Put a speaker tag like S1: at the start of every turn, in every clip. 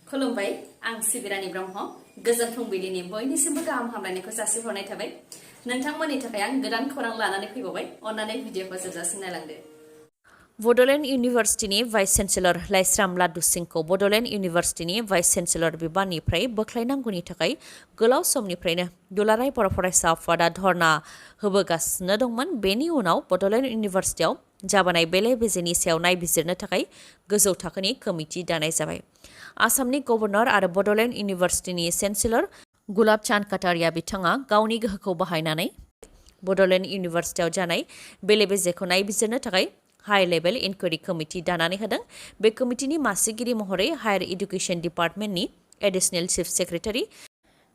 S1: खुलुमबाय आं सिबिरानि ब्रह्म गोजोन फुंबिलिनि बयनिसिमबो गाहाम हामलायनायखौ जासिहरनाय थाबाय नोंथांमोननि थाखाय आं गोदान खौरां लानानै फैबावबाय अन्नानै भिडिअखौ जोबजासिम नायलांदो बड'लेण्ड इउनिभार्सिटिनि भाइस चेन्सेलर लाइस्राम लादु सिंहखौ बड'लेण्ड इउनिभार्सिटिनि भाइस चेन्सेलर बिबाननिफ्राय बोख्लायनांगौनि थाखाय गोलाव समनिफ्रायनो दुलाराय बर' फरायसा आफादा धर्ना होबोगासिनो दंमोन। बेनि उनाव बड'लेण्ड इउनिभार्सिटियाव जाबोनाय बेले बेजेनि सायाव नायबिजिरनो थाखाय गोजौ थाखोनि कमिटि दानाय जाबाय। आसामनि गभर्नर आरो बड'लेण्ड इउनिभार्सिटिनि चेन्सेलर गुलाब चान्द काटारिया बिथाङा गावनि गोहोखौ बाहायनानै बड'लेण्ड इउनिभार्सिटियाव जानाय बेले बेजेखौ नायबिजिरनो थाखाय हाई लेभेल इनक्वायरि कमिटि दानानै होदों। बे कमिटिनि मासिगिरि महरै हायर इडुकेशन डिपार्टमेन्टनि एडिशनेल चिफ सेक्रेटारि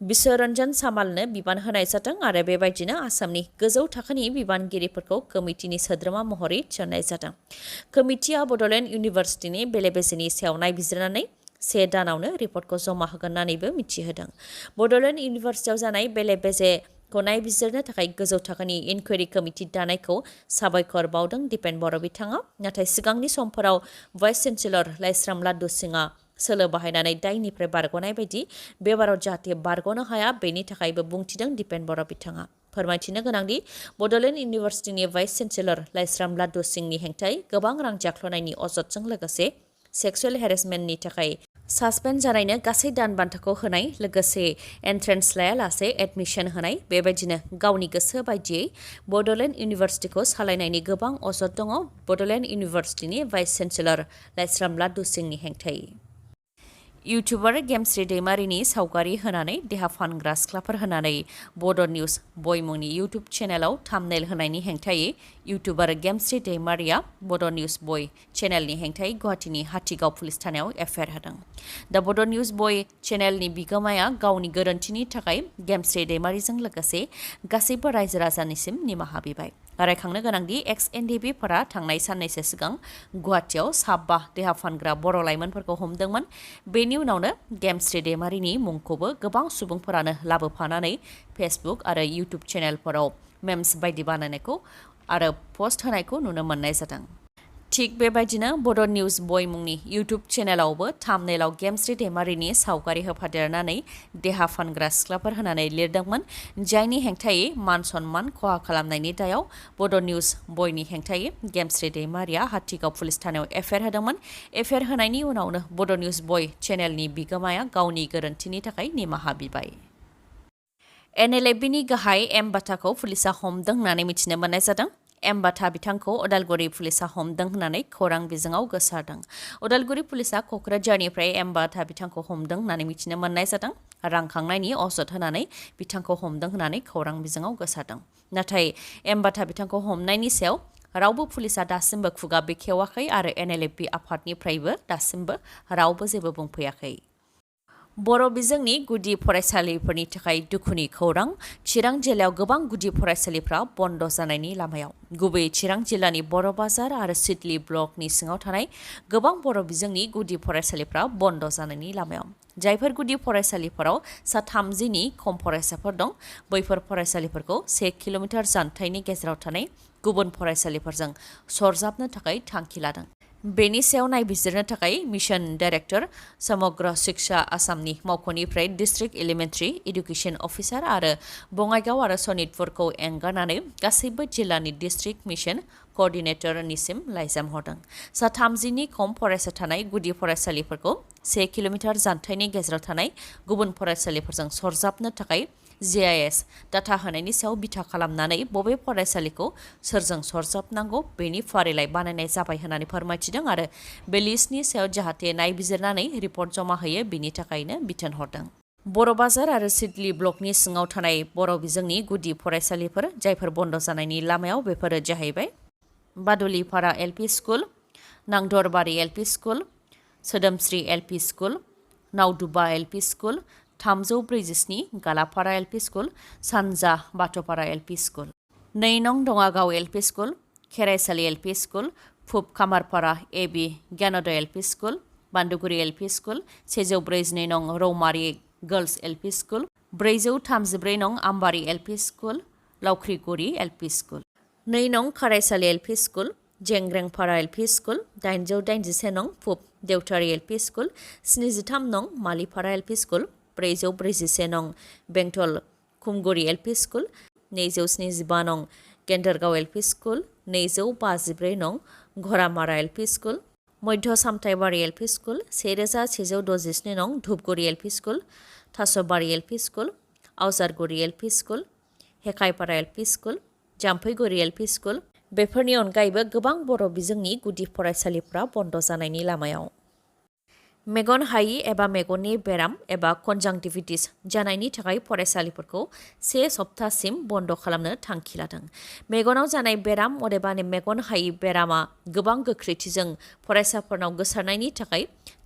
S1: बिश्वरन्जन सामालनो बिबान होनाय जादों आरो बेबायदिनो आसामनि गोजौ थाखोनि बिबानगिरिफोरखौ कमिटिनि सोद्रोमा महरै थिसननाय जादों। कमिटिया बड'लेण्ड इउनिभार्सिटिनि बेले बेजेनि सायाव नायबिजिरनानै 1 दानावनो रिपर्टखौ जमा होगोन होननानैबो मिथिहोदों। बड'लेण्ड इउनिभार्सिटियाव जानाय बेले बेजेखौ नायबिजिरनो थाखाय गोजौ थाखोनि इनक्वायरि कमिटि दानायखौ साबायखर बावदों दिपेन बर' बिथाङा। नाथाय सिगांनि समफोराव भाइस चेन्सेलर लाइस्राम लादु सिंहआ सोलो बाहायनानै दायनिफ्राय बारग'नाय बायदि बेबाराव जाहाथे बारग'नो हाया बेनि थाखायबो बुंथिदों दिपेन बर' बिथाङा। फोरमायथिनो गोनांदि बड'लेण्ड इउनिभार्सिटिनि भाइस चेन्सेलर लाइस्राम लादु सिंहनि हेंथायै गोबां रां जाख्ल'नायनि अजदजों लोगोसे सेक्सुवेल हेरेसमेन्टनि थाखाय सासपेन्ड जानायनो गासै दान बान्थाखौ होनाय लोगोसे एन्ट्रेन्स लायालासे एडमिशन होनाय बेबायदिनो गावनि गोसो बायदियै बड'लेण्ड इउनिभार्सिटिखौ सालायनायनि गोबां अजद दङ बड'लेण्ड इउनिभार्सिटिनि भाइस चेन्सेलर लाइस्राम लादु सिंहनि हेंथायै। इउटुबार गेमस्रि दैमारिनि सावगारि होनानै देहा फानग्रा सिख्लाफोर होनानै बड' निउस बय मुंनि इउटुब चेनेलाव थाम्बनेल होनायनि हेंथायै इउटुबार गेमस्रि दैमारिया बड' निउस बय चेनेलनि हेंथायै गुवाहाटीनि हाथिगाव पुलिस थानायाव एफआइआर होदों। दा बड' निउस बय चेनेलनि बिगोमाया गावनि गोरोन्थिनि थाखाय गेमस्रि दैमारिजों लोगोसे गासैबो रायजो राजानिसिम निमाहा बिबाय। रायखांनो गोनांदि एक्स एनडिबिफोरा थांनाय साननैसो सिगां गुवाहाटीयाव 5 देहा फानग्रा बर' लाइमोनफोरखौ हमदोंमोन। बेनि उनावनो गेमस्रि दैमारिनि मुंखौबो गोबां सुबुंफोरानो लाबोफानानै फेसबुक आरो इउटुब चेनेलफोराव मेम्स बायदि बानायनायखौ आरो पस्ट होनायखौ नुनो मोननाय जादों। थिग बेबायदिनो बड' निउस बय मुंनि इउटुब चेनेलावबो थाम्बनेलाव गेमस्रि दैमारिनि सावगारि होफादेरनानै देहा फानग्रा सिख्लाफोर होनानै लिरदोंमोन। जायनि हेंथायै मान सन्मान खहा खालामनायनि दायाव बड' निउस बयनि हेंथायै गेमस्रि दैमारिया हाथिगाव पुलिस थानायाव एफआइआर होदोंमोन। एफआइआर होनायनि उनावनो बड' निउस बय चेनेलनि बिगोमाया गावनि गोरोन्थिनि थाखाय निमाहा बिबाय। NLFBनि गाहाय एम बाथाखौ पुलिसा हमदों होननानै मिथिनो मोननाय जादों। एम बाथा बिथांखौ उदालगुरि पुलिसा हमदों होननानै खौरां बिजोङाव गोसारदों। उदालगुरि पुलिसा क'क्राझारनिफ्राय एम बाथा बिथांखौ हमदों होननानै मिथिनो मोननाय जादों। रां खांनायनि अजद होनानै बिथांखौ हमदों होननानै खौरां बिजोङाव गोसारदों। नाथाय एम बाथा बिथांखौ हमनायनि सायाव रावबो पुलिसा दासिमबो खुगा बेखेवाखै आरो NLFB आफादनिफ्रायबो दासिमबो रावबो जेबो बुंफैयाखै। बर' बिजोंनि गुदि फरायसालिफोरनि थाखाय दुखुनि खौरां चिरां जिल्लायाव गोबां गुदि फरायसालिफ्रा बन्द जानायनि लामायाव। गुबैयै चिरां जिल्लानि बर' बाजार आरो सिडली ब्लकनि सिङाव थानाय गोबां बर' बिजोंनि गुदि फरायसालिफ्रा बन्द जानायनि लामायाव। जायफोर गुदि फरायसालिफोराव सा 30नि खम फरायसाफोर दं बैफोर फरायसालिफोरखौ 1 किल'मिटार जानथाइनि गेजेराव थानाय गुबुन फरायसालिफोरजों सरजाबनो थाखाय थांखि लादों। बेनि सायाव नायबिजिरनो थाखाय मिशन डाइरेक्टर समग्र शिक्षा आसामनि मावख'निफ्राय डिस्ट्रिक्ट एलिमेन्टारि इडुकेशन अफिसार आरो बङाइगाव आरो सनितपुरखौ एंगारनानै गासैबो जिल्लानि डिस्ट्रिक्ट मिशन क'अर्डिनेटरनिसिम लाइजाम हरदों। सा 30नि खम फरायसा थानाय गुदि फरायसालिफोरखौ 1 किल'मिटार जानथाइनि गेजेराव थानाय गुबुन फरायसालिफोरजों सरजाबनो थाखाय GIS डाटा होनायनि सायाव बिथा खालामनानै बबे फरायसालिखौ सोरजों सरजाबनांगौ बेनि फारिलाइ बानायनाय जाबाय होननानै फोरमायथिदों आरो बे लिस्टनि सायाव जाहाथे नायबिजिरनानै रिपर्ट जमा होयो बिनि थाखायनो बिथोन हरदों। बर' बाजार आरो सिडली ब्लकनि सिङाव थानाय बर' बिजोंनि गुदि फरायसालिफोर जायफोर बन्द जानायनि लामायाव बेफोरो जाहैबाय Badulipara LP school, Nandarbari LP school, Sodomsri LP school, Naoduba LP school, 347 Galapara LP school, सानजा बाथ'पारा LP स्कुल, 2 नं Dangagaon LP school, Kheraisali LP school, पुब Kamarpara AB Gyanodaya LP school, Banduguri LP school, 142 नं रौमारि गर्ल्स LP स्कुल, 434 नं Ambari LP school, Laokhriguri LP school, 2 नं Kharaisali LP school, Jengrengpara LP school 887 नं पुब देवतारि LP school 73 नं मालिपारा LP school 441 नं बेंटल खुमगुरि एलपि स्कुल 275 नं गेन्दरगाव एलपि स्कुल 254 नं घरामारा एलपि स्कुल मध्य सामथाइबारि एलपि स्कुल 1167 नं Dhupguri LP school Thasbari LP school Aojarguri LP school Hekhaipara LP school Jamphaiguri LP school बेफोरनि अनगायैबो गोबां बर' बिजोंनि गुदि फरायसालिफोरा बन्द जानायनि लामायाव मेगन हायि एबा मेगननि बेराम एबा कनजांटिभिटिस जानायनि थाखाय फरायसालिफोरखौ 1 सप्ताहसिम बन्द खालामनो थांखि लादों। मेगनाव जानाय बेराम अदेबानि मेगन हायि बेरामा गोबां गोख्रैथिजों फरायसाफोरनाव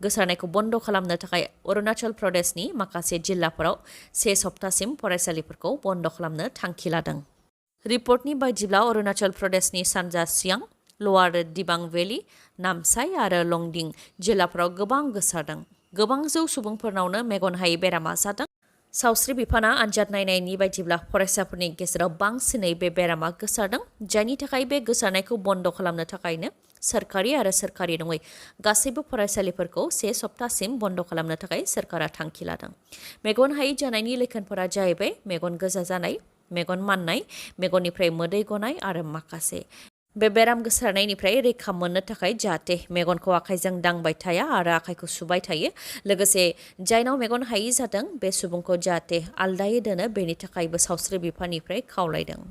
S1: गोसारनायखौ बन्द खालामनो थाखाय अरुणाचल प्रदेशनि माखासे जिल्लाफोराव 1 सप्ताहसिम फरायसालिफोरखौ बन्द खालामनो थांखि लादों। रिपर्टनि बायदिब्ला अरुणाचल प्रदेशनि सानजा सियां लवार दिबां भेलि नामसाइ आरो लंडिं जिल्लाफोराव गोबां गोसारदों। गोबां जौ सुबुंफोरनावनो मेगन हायि बेरामा जादों। सावस्रि बिफाना आनजाद नायनायनि बायदिब्ला फरायसाफोरनि गेजेराव बांसिनै बे बेरामा गोसारदों जायनि थाखाय बे गोसारनायखौ बन्द खालामनो थाखायनो सोरखारि आरो सोरखारि नङै गासैबो फरायसालिफोरखौ 1 सप्ताहसिम बन्द खालामनो थाखाय सोरखारा थांखि लादों। मेगन हायि जानायनि लैखोनफोरा जाहैबाय मेगन गोजा जानाय, मेगन माननाय, मेगननिफ्राय मोदै गनाय आरो माखासे बे बेराम गोसारनायनिफ्राय रैखा मोननो थाखाय जाहाथे मेगनखौ आखाइजों दांबाय थाया आरो आखाइखौ सुबाय थायो लोगोसे जायनाव मेगन हायि जादों बे सुबुंखौ जाहाथे आलदायै दोनो बेनि थाखायबो सावस्रि बिफाननिफ्राय खावलायदों।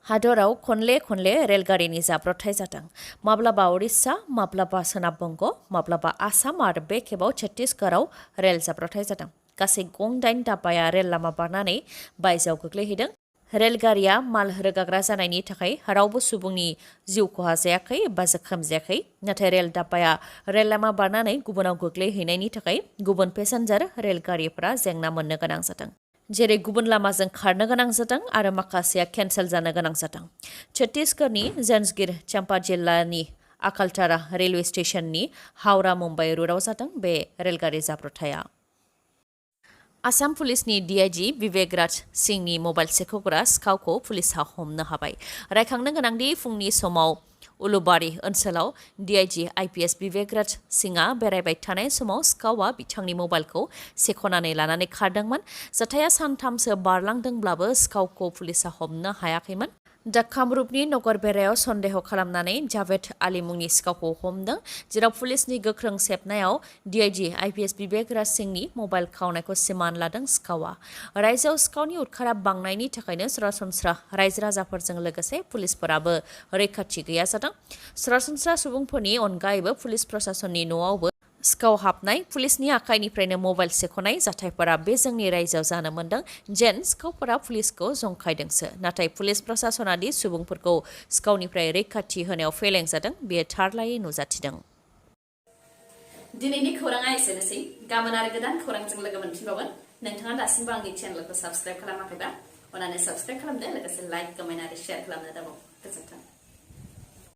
S1: हादराव खनले रेलगारिनि जाब्रबथाय जादों। माब्लाबा उरिष्या, माब्लाबा सोनाब बंग, माब्लाबा आसाम आरो बे खेबाव छत्तीसगढ़आव रेल जाब्रबथाय जादों। गासै गं 8 दाब्बाया रेल लामा बारनानै बायजोआव गोग्लैहैदों। रेलगारिया माल रोगाग्रा जानायनि थाखाय रावबो सुबुंनि जिउ खहा जायाखै एबा जोखोम जायाखै नाथाय रेल दाब्बाया रेल लामा बारनानै गुबुनाव गोग्लैहैनायनि थाखाय गुबुन पेसेन्जार रेलगारिफोरा जेंना मोननो गोनां जादों। जेरै गुबुन लामाजों खारनो गोनां जादों आरो माखासेया केन्सेल जानो गोनां जादों। छत्तीसगढ़नि जांजगिर चाम्पा जिल्लानि आकालतारा रेलवे स्टेशननि हावड़ा मुम्बाइ रुटआव जादों बे रेलगारि जाब्रबथाया। आसाम पुलिसनि DIG विवेक राज सिंहनि मबाइल सेखग्रा सिखावखौ पुलिसआ हमनो हाबाय। रायखांनो गोनांदि फुंनि समाव उलुबारि ओनसोलाव DIG IPS विवेक राज सिंहआ बेरायबाय थानाय समाव सिखावआ बिथांनि मबाइलखौ सेखनानै लानानै खारदोंमोन। जाथाया सानथामसो बारलांदोंब्लाबो सिखावखौ पुलिसआ हमनो हायाखैमोन। दा कामरुपनि नगरबेरायाव सन्देह खालामनानै जावेद आली मुंनि सिखावखौ हमदों जेराव पुलिसनि गोख्रों सेबनायाव DIG IPS विवेक राज सिंहनि मबाइल खावनायखौ सिमान लादों सिखावआ। रायजोआव सिखावनि उदखारा बांनायनि थाखायनो सरासनस्रा रायजो राजाफोरजों लोगोसे पुलिसफोराबो रैखाथि गैया जादों। सरासनस्रा सुबुंफोरनि अनगायैबो पुलिस प्रशासननि न'आवबो सिखाव हाबनाय, पुलिसनि आखाइनिफ्रायनो मबाइल सेखनाय जाथायफोरा बे जोंनि रायजोआव जानो मोन्दों। जेन सिखावफोरा पुलिसखौ जंखायदोंसो नाथाय पुलिस प्रशासना दि सुबुंफोरखौ सिखावनिफ्राय रैखाथि होनायाव फेलें जादों बेयो थारलायै नुजाथिदों। दिनैनि खौराङा एसेनोसै। गाबोन आरो गोदान खौरांजों लोगो मोनफिनबावगोन। नोंथाङा दासिमबो आंनि चेनेलखौ साबस्क्राइब खालामाखैबा अन्नानै साबस्क्राइब खालामदो लोगोसे लाइक, कमेन्ट आरो शेयार खालामनो दाबाव। गोजोन्थों।